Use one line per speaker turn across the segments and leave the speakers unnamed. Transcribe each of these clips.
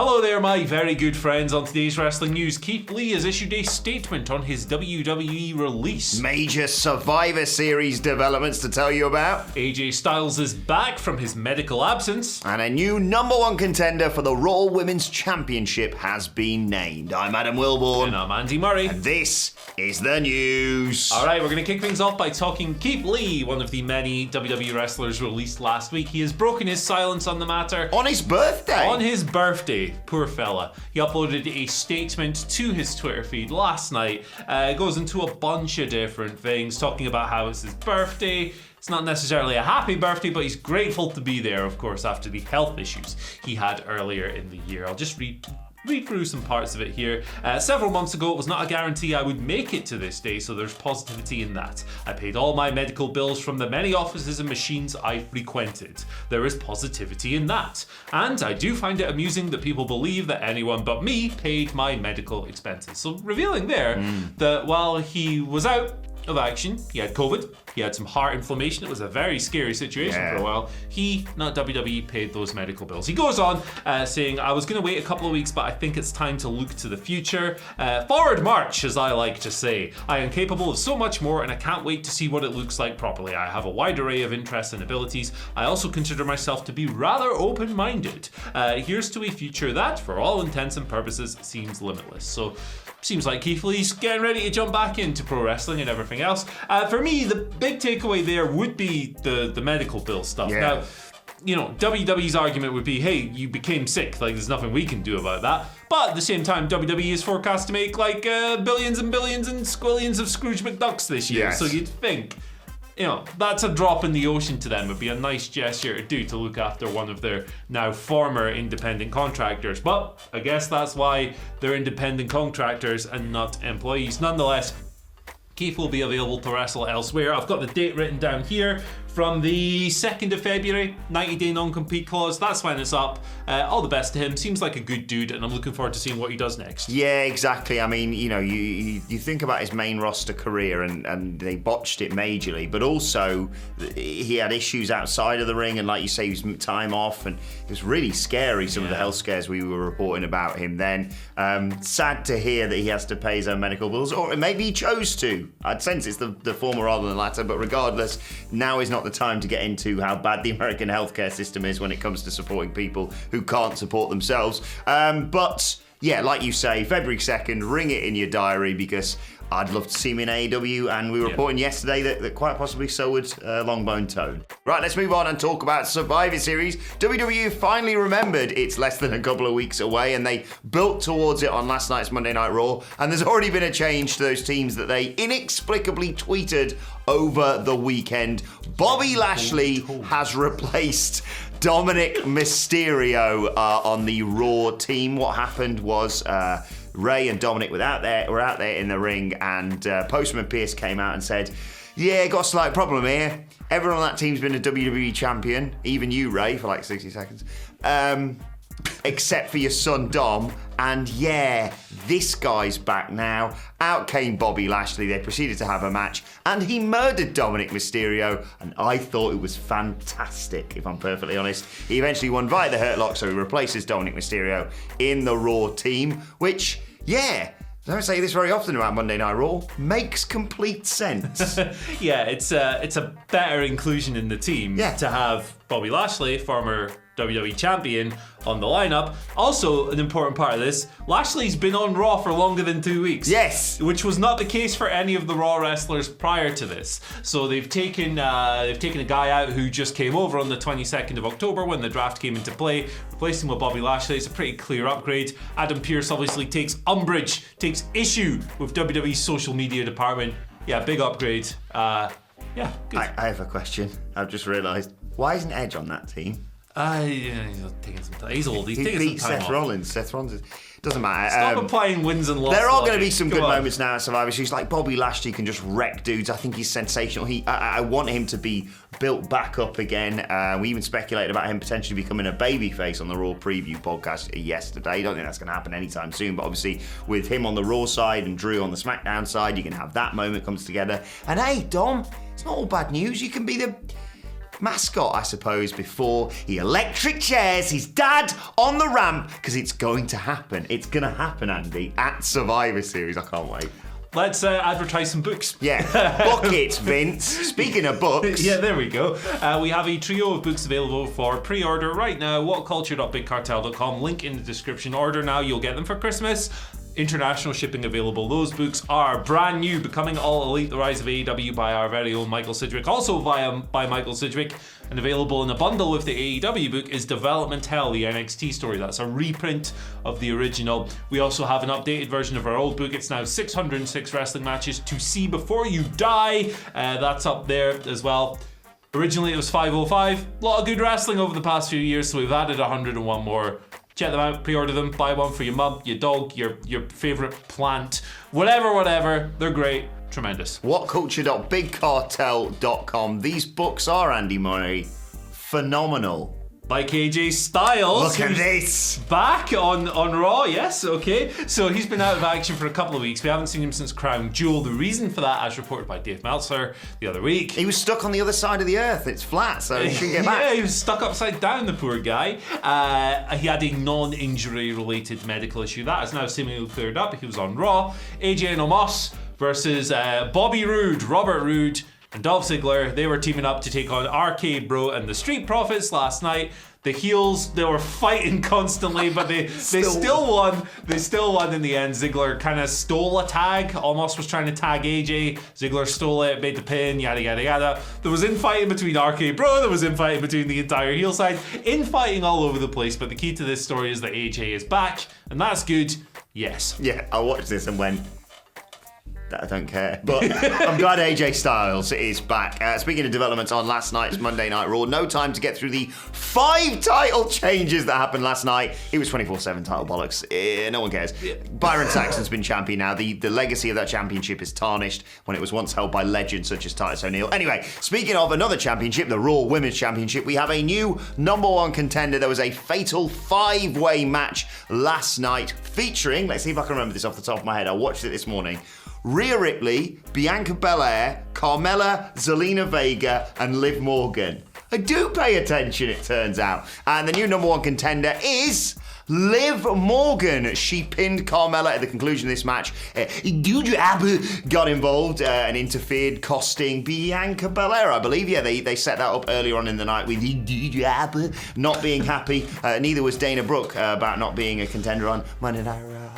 Hello there, my very good friends. On today's wrestling news, Keith Lee has issued a statement on his WWE release.
Major Survivor Series developments to tell you about.
AJ Styles is back from his medical absence.
And a new #1 contender for the Raw Women's Championship has been named. I'm Adam Wilborn.
And I'm Andy Murray.
And this is the news.
Alright, we're going to kick things off by talking Keith Lee, one of the many WWE wrestlers released last week. He has broken his silence on the matter.
On his birthday.
On his birthday. Poor fella. He uploaded a statement to his Twitter feed last night. It goes into a bunch of different things, talking about how it's his birthday. It's not necessarily a happy birthday, but he's grateful to be there, of course, after the health issues he had earlier in the year. I'll just read through some parts of it here. Several months ago, it was not a guarantee I would make it to this day, so there's positivity in that. I paid all my medical bills from the many offices and machines I frequented. There is positivity in that. And I do find it amusing that people believe that anyone but me paid my medical expenses. So revealing there that while he was out of action, he had COVID, he had some heart inflammation, it was a very scary situation for a while, he, not WWE, paid those medical bills. He goes on saying, I was going to wait a couple of weeks, but I think it's time to look to the future. Forward march, as I like to say. I am capable of so much more and I can't wait to see what it looks like properly. I have a wide array of interests and abilities. I also consider myself to be rather open-minded. Here's to a future that, for all intents and purposes, seems limitless. So, seems like Keith Lee's getting ready to jump back into pro wrestling and everything else. For me, the big takeaway there would be the medical bill stuff.
Yeah.
Now, you know, WWE's argument would be, hey, you became sick, like there's nothing we can do about that. But at the same time, WWE is forecast to make like billions and billions and squillions of Scrooge McDucks this year.
Yes.
So you'd think, you know, that's a drop in the ocean to them. It'd be a nice gesture to do to look after one of their now former independent contractors. But I guess that's why they're independent contractors and not employees. Nonetheless, Keith will be available to wrestle elsewhere. I've got the date written down here from the 2nd of February, 90-day non-compete clause. That's when it's up. All the best to him. Seems like a good dude, and I'm looking forward to seeing what he does next.
Yeah, exactly. I mean, you know, you think about his main roster career and they botched it majorly, but also he had issues outside of the ring, and like you say, he was time off, and it was really scary, some of the health scares we were reporting about him then. Sad to hear that he has to pay his own medical bills, or maybe he chose to. I'd sense it's the former rather than the latter, but regardless, now is not the time to get into how bad the American healthcare system is when it comes to supporting people who can't support themselves. But yeah, like you say, February 2nd, ring it in your diary, because I'd love to see him in AEW, and we were reporting yesterday that quite possibly so would Longbone Tone. Right, let's move on and talk about Survivor Series. WWE finally remembered it's less than a couple of weeks away, and they built towards it on last night's Monday Night Raw, and there's already been a change to those teams that they inexplicably tweeted over the weekend. Bobby Lashley has replaced Dominic Mysterio on the Raw team. What happened was Ray and Dominic were out there in the ring, and Postman Pearce came out and said, yeah, got a slight problem here. Everyone on that team's been a WWE champion, even you, Ray, for like 60 seconds, except for your son, Dom. And yeah, this guy's back now. Out came Bobby Lashley. They proceeded to have a match, and he murdered Dominic Mysterio, and I thought it was fantastic, if I'm perfectly honest. He eventually won via the Hurt Lock, so he replaces Dominic Mysterio in the Raw team, which, yeah, I don't say this very often about Monday Night Raw, makes complete sense.
Yeah, it's a better inclusion in the team to have Bobby Lashley, former WWE champion, on the lineup. Also, an important part of this, Lashley's been on Raw for longer than 2 weeks.
Yes!
Which was not the case for any of the Raw wrestlers prior to this. So they've taken a guy out who just came over on the 22nd of October when the draft came into play, replaced him with Bobby Lashley. It's a pretty clear upgrade. Adam Pearce obviously takes issue with WWE's social media department. Yeah, big upgrade. Yeah, good.
I have a question. I've just realised. Why isn't Edge on that team?
He's taking some time. He's old. He's taking
beat
some time
Seth
off.
Rollins. Seth Rollins doesn't matter.
Stop applying wins and losses.
There are going to be some good moments now at Survivor Series. Like Bobby Lashley can just wreck dudes. I think he's sensational. I want him to be built back up again. We even speculated about him potentially becoming a babyface on the Raw preview podcast yesterday. Don't think that's going to happen anytime soon. But obviously, with him on the Raw side and Drew on the SmackDown side, you can have that moment comes together. And hey, Dom, it's not all bad news. You can be the mascot, I suppose, before he electric chairs his dad on the ramp, because it's going to happen. It's going to happen, Andy, at Survivor Series. I can't wait.
Let's advertise some books.
Yeah, book it, Vince. Speaking of books.
Yeah, there we go. We have a trio of books available for pre-order right now. WhatCulture.bigcartel.com. Link in the description. Order now. You'll get them for Christmas. International shipping available. Those books are brand new. Becoming All Elite, The Rise of AEW by our very own Michael Sidgwick. Also by Michael Sidgwick. And available in a bundle with the AEW book is Development Hell, the NXT story. That's a reprint of the original. We also have an updated version of our old book. It's now 606 wrestling matches to see before you die. That's up there as well. Originally it was 505. A lot of good wrestling over the past few years, so we've added 101 more. Check them out, pre-order them, buy one for your mum, your dog, your favourite plant, whatever. They're great. Tremendous.
WhatCulture.bigcartel.com. These books are, Andy Murray, phenomenal.
Like AJ Styles.
Look at this.
Back on Raw, yes, okay. So he's been out of action for a couple of weeks. We haven't seen him since Crown Jewel. The reason for that, as reported by Dave Meltzer the other week.
He was stuck on the other side of the earth. It's flat, so he shouldn't get back.
Yeah, he was stuck upside down, the poor guy. He had a non-injury related medical issue. That is now seemingly cleared up. He was on Raw. AJ and Omos versus Bobby Roode, Robert Roode, and Dolph Ziggler. They were teaming up to take on RK Bro and the Street Profits last night. The heels, they were fighting constantly, but they still won. They still won in the end. Ziggler kind of stole a tag. Almost was trying to tag AJ. Ziggler stole it, made the pin, yada, yada, yada. There was infighting between RK Bro. There was infighting between the entire heel side. Infighting all over the place, but the key to this story is that AJ is back, and that's good. Yes.
Yeah, I watched this and went, I don't care. But I'm glad AJ Styles is back. Speaking of developments on last night's Monday Night Raw, no time to get through the 5 title changes that happened last night. It was 24/7 title bollocks. No one cares. Byron Saxton's been champion now. The legacy of that championship is tarnished when it was once held by legends such as Titus O'Neil. Anyway, speaking of another championship, the Raw Women's Championship, we have a new #1 contender. There was a fatal 5-way match last night featuring, let's see if I can remember this off the top of my head. I watched it this morning. Rhea Ripley, Bianca Belair, Carmella, Zelina Vega, and Liv Morgan. I do pay attention, it turns out. And the new #1 contender is Liv Morgan. She pinned Carmella at the conclusion of this match. Dude got involved and interfered, costing Bianca Belair, I believe. Yeah, they set that up earlier on in the night with Dude not being happy. Neither was Dana Brooke about not being a contender on Monday Night Raw.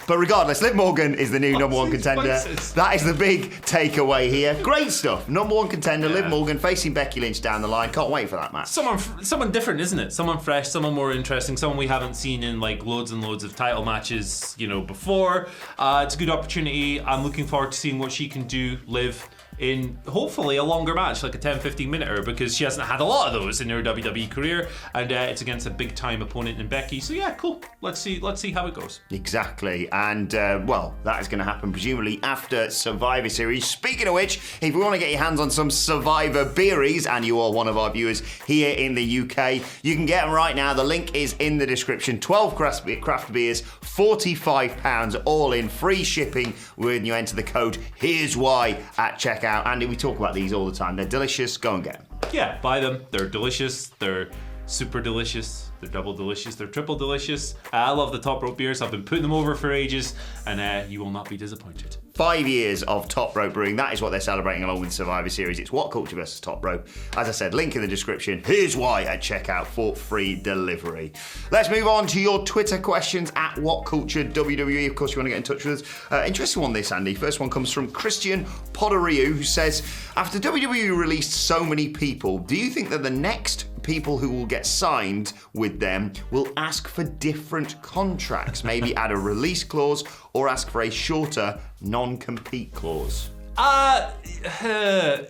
But regardless, Liv Morgan is the new #1 contender. That is the big takeaway here. Great stuff. #1 contender, Liv Morgan facing Becky Lynch down the line. Can't wait for that match.
Someone different, isn't it? Someone fresh, someone more interesting, someone we haven't seen in like loads and loads of title matches, before. It's a good opportunity. I'm looking forward to seeing what she can do, Liv, in hopefully a longer match, like a 10-15 minute, because she hasn't had a lot of those in her WWE career, and it's against a big time opponent in Becky. So yeah, cool. Let's see how it goes.
Exactly, and that is going to happen presumably after Survivor Series. Speaking of which, if you want to get your hands on some Survivor beeries, and you are one of our viewers here in the UK, you can get them right now. The link is in the description. 12 craft beers, £45, all in, free shipping when you enter the code Here's Why at checkout. Andy, we talk about these all the time. They're delicious. Go and get them.
Yeah, buy them. They're delicious. They're super delicious. They're double delicious. They're triple delicious. I love the Top Rope beers. I've been putting them over for ages, and you will not be disappointed.
5 years of Top Rope brewing. That is what they're celebrating along with Survivor Series. It's What Culture versus Top Rope. As I said, link in the description. Here's why at checkout for free delivery. Let's move on to your Twitter questions at What Culture WWE. Of course, you want to get in touch with us. Interesting one this, Andy. First one comes from Christian Poderiu, who says, after WWE released so many people, do you think that the next people who will get signed with them will ask for different contracts, maybe add a release clause or ask for a shorter non-compete clause?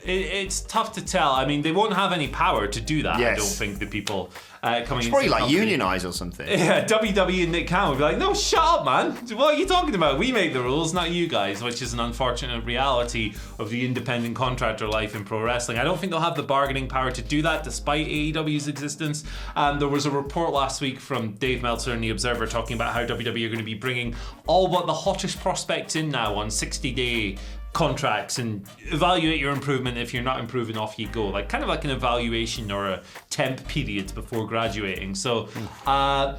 It's tough to tell. I mean, they won't have any power to do that.
Yes.
I don't think the people coming
it's
into
probably
the
like
company.
unionize or something.
Yeah, WWE and Nick Khan would be like, no, shut up, man. What are you talking about? We make the rules, not you guys, which is an unfortunate reality of the independent contractor life in pro wrestling. I don't think they'll have the bargaining power to do that despite AEW's existence. There was a report last week from Dave Meltzer in The Observer talking about how WWE are going to be bringing all but the hottest prospects in now on 60-day contracts and evaluate your improvement. If you're not improving, off you go. Like kind of like an evaluation or a temp period before graduating. So I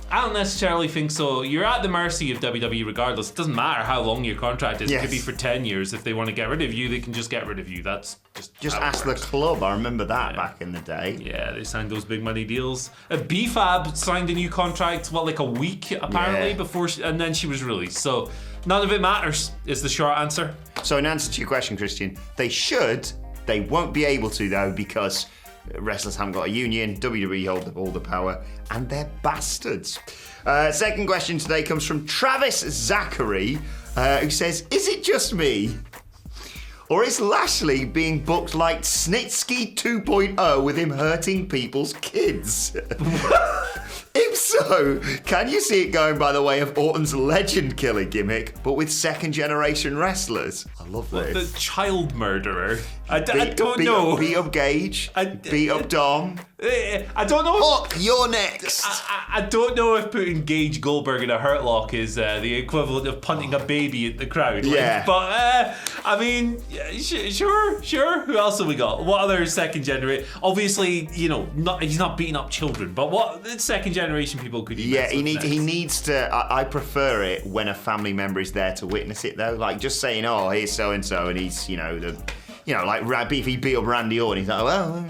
don't necessarily think so. You're at the mercy of WWE regardless. It doesn't matter how long your contract is. Yes. It could be for 10 years. If they want to get rid of you, they can just get rid of you. That's just
ask the club. I remember that back in the day.
Yeah, they signed those big money deals. BFAB signed a new contract, like a week apparently before, and then she was released. So none of it matters is the short answer.
So in answer to your question, Christian, they should. They won't be able to though because wrestlers haven't got a union, WWE hold all the power, and they're bastards. Second question today comes from Travis Zachary, who says, is it just me? Or is Lashley being booked like Snitsky 2.0 with him hurting people's kids? If so, can you see it going by the way of Orton's legend killer gimmick, but with second generation wrestlers? I love this.
The child murderer. I don't know.
Beat up Gage. Beat up Dom.
I don't know.
Fuck, you're next.
I don't know if putting Gage Goldberg in a hurt lock is the equivalent of punting a baby at the crowd.
Yeah.
But I mean, sure. Who else have we got? What other second generation? Obviously, he's not beating up children. But what second generation people could he?
Yeah, he needs to. I prefer it when a family member is there to witness it though. Like just saying, oh, here's so and so, and he's like if he beat up Randy Orton, he's like, well,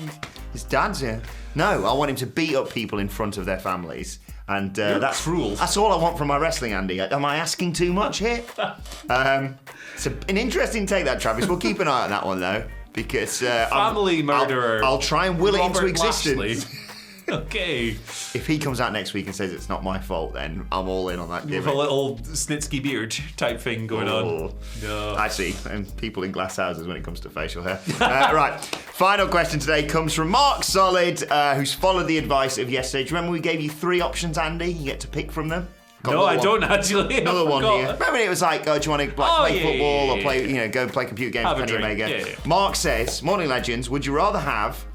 his dad's here. No, I want him to beat up people in front of their families. And that's
cruel.
That's all I want from my wrestling, Andy. Am I asking too much here? It's an interesting take, that, Travis. We'll keep an eye on that one, though, because
family murderer.
I'll try and will
Robert
it into existence.
Okay.
If he comes out next week and says it's not my fault, then I'm all in on that gimmick.
With a little Snitsky beard type thing going on. No.
Actually, and people in glass houses when it comes to facial hair. Right. Final question today comes from Mark Solid, who's followed the advice of yesterday. Do you remember we gave you 3 options, Andy? You get to pick from them.
No, I don't actually.
Another one here. Remember it was like, do you want to play football or play, go play computer games with Kenny Omega?
Yeah.
Mark says, Morning Legends, would you rather have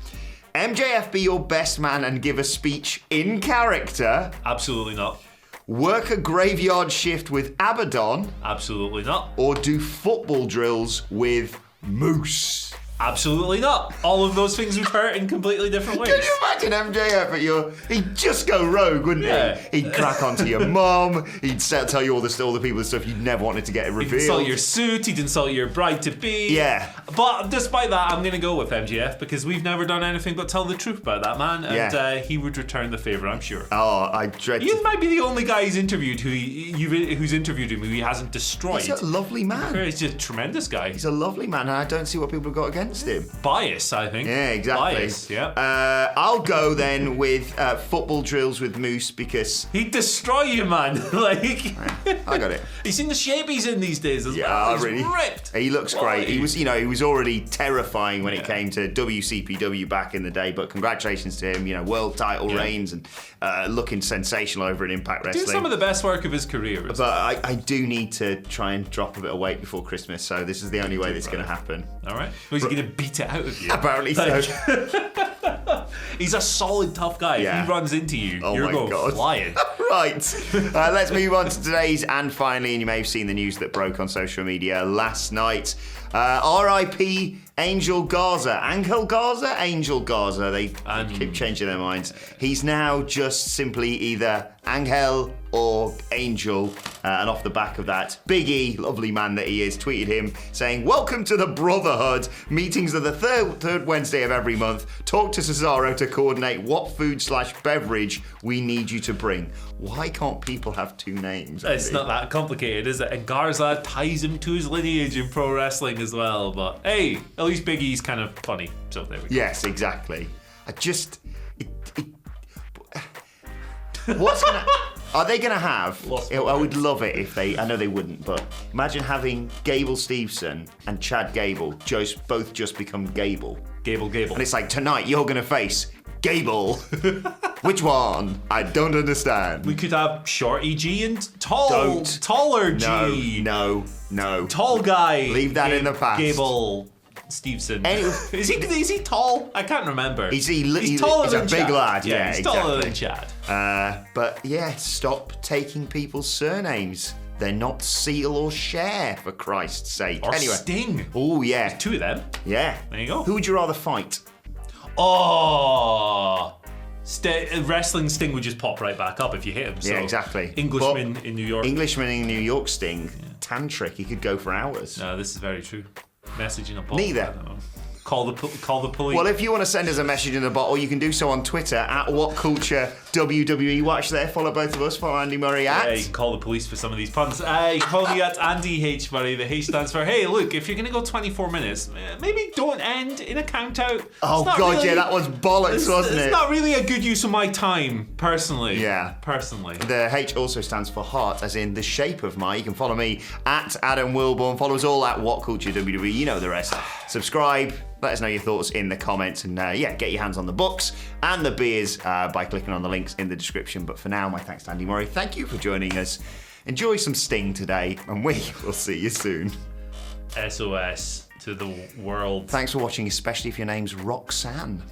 MJF be your best man and give a speech in character?
Absolutely not.
Work a graveyard shift with Abaddon?
Absolutely not.
Or do football drills with Moose?
Absolutely not. All of those things would hurt in completely different ways.
Can you imagine MJF at he'd just go rogue, wouldn't he? He'd crack onto your mum, he'd tell you all the people and stuff you'd never wanted to get revealed.
He'd insult your suit, he'd insult your bride-to-be.
Yeah.
But despite that, I'm going to go with MJF because we've never done anything but tell the truth about that man, and he would return the favour, I'm sure.
Oh, I dread
He might be the only guy he's interviewed who's interviewed him who he hasn't destroyed.
He's a lovely man.
He's just a tremendous guy.
He's a lovely man, and I don't see what people have got against him.
Bias, I think.
Yeah, exactly.
Bias, yeah.
I'll go then with football drills with Moose because
he'd destroy you, man.
I got it.
You've seen the shape he's in these days as well. He's
really
ripped.
He looks great. He was already terrifying when it came to WCPW back in the day. But congratulations to him. World title reigns and looking sensational over at Impact Wrestling.
Doing some of the best work of his career.
But I do need to try and drop a bit of weight before Christmas. So this is the only way that's going to happen.
All right. He's going to beat it out of you.
Apparently so.
He's a solid, tough guy.
Yeah.
If he runs into you, you're going flying.
Right. Let's move on to today's and finally, and you may have seen the news that broke on social media last night. R.I.P. Angel Garza. Angel Garza? Angel Garza. They keep changing their minds. He's now just simply either Angel or Angel. And off the back of that, Big E, lovely man that he is, tweeted him saying, "Welcome to the Brotherhood. Meetings are the third Wednesday of every month. Talk to Cesaro to coordinate what food/beverage we need you to bring." Why can't people have 2 names? Andy?
It's not that complicated, is it? And Garza ties him to his lineage in pro wrestling as well. But hey, at least Big E's kind of funny. So there we go.
Yes, exactly. What's gonna? Are they gonna have? I would love it if they. I know they wouldn't, but imagine having Gable Steveson and Chad Gable both just become Gable.
Gable.
And it's like, tonight you're gonna face Gable. Which one? I don't understand.
We could have Shorty G and taller G.
No.
Tall guy.
Leave that in the past.
Gable Steveson. Is he tall? I can't remember.
He's
taller
he's
than
a
Chad.
big lad.
Yeah, he's
exactly.
taller than Chad.
But yeah, stop taking people's surnames. They're not Seal or Cher, for Christ's sake.
Or
anyway.
Sting.
Oh, yeah.
Two of them.
Yeah.
There you go.
Who would you rather fight?
Oh, wrestling Sting would just pop right back up if you hit him. So
Yeah, exactly.
Englishman
But
in New York.
Englishman in New York Sting, tantric, he could go for hours.
No, this is very true. Message in a bottle.
Neither.
I don't know. Call the police.
Well, if you want to send us a message in a bottle, you can do so on Twitter at WhatCulture WWE. Watch there, follow both of us, follow Andy Murray at...
Yeah, you can call the police for some of these puns. You can call me at Andy H. Murray. The H stands for, hey, look, if you're going to go 24 minutes, maybe don't end in a count out.
Oh, God, really, yeah, that was bollocks, wasn't it?
It's not really a good use of my time, personally.
Yeah.
Personally.
The H also stands for heart, as in the shape of my. You can follow me at Adam Wilborn. Follow us all at WhatCulture WWE. You know the rest. Subscribe. Let us know your thoughts in the comments. And get your hands on the books and the beers by clicking on the links in the description. But for now, my thanks to Andy Murray. Thank you for joining us. Enjoy some Sting today, and we will see you soon.
SOS to the world.
Thanks for watching, especially if your name's Roxanne.